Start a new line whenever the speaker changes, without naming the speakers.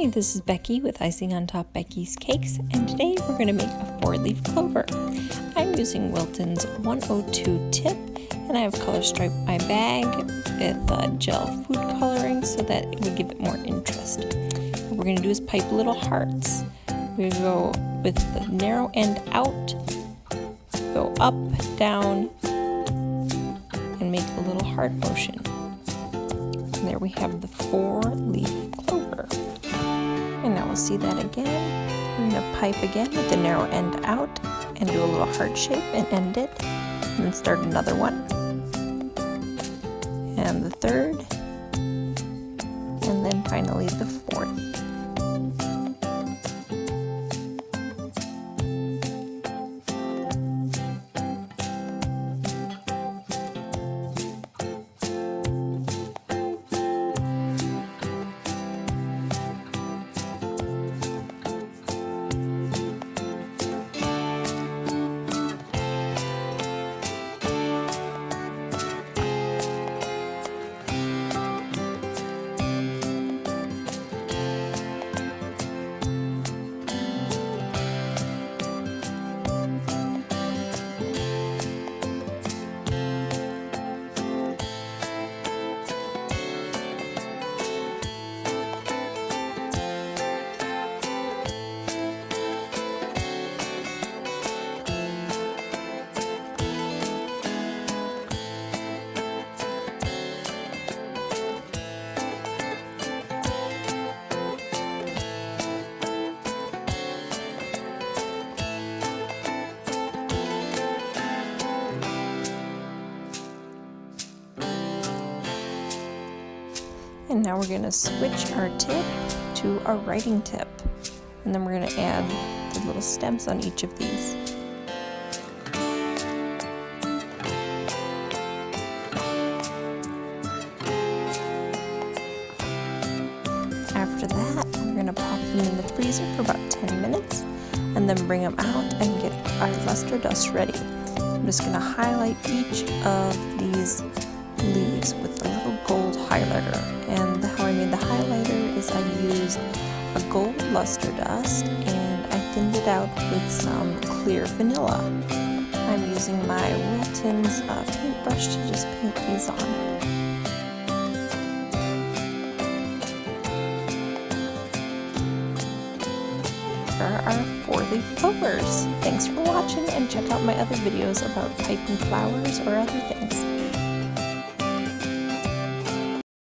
Hi, this is Becky with Icing on Top Becky's Cakes, and today we're going to make a 4-leaf clover. I'm using Wilton's 102 tip, and I have color striped my bag with gel food coloring so that it would give it more interest. What we're going to do is pipe little hearts. We go with the narrow end out, go up, down, and make a little heart motion. And there we have the 4-leaf clover. And now we'll see that again. We're going to pipe again with the narrow end out and do a little heart shape and end it. And then start another one. And the third. And then finally the fourth. And now we're going to switch our tip to our writing tip. And then we're going to add the little stems on each of these. After that, we're going to pop them in the freezer for about 10 minutes and then bring them out and get our luster dust ready. I'm just going to highlight each of these leaves with a little gold highlighter, and how I made the highlighter is I used a gold luster dust and I thinned it out with some clear vanilla. I'm using my Wilton's paintbrush to just paint these on. There are our 4-leaf clovers. Thanks for watching, and check out my other videos about piping flowers or other things.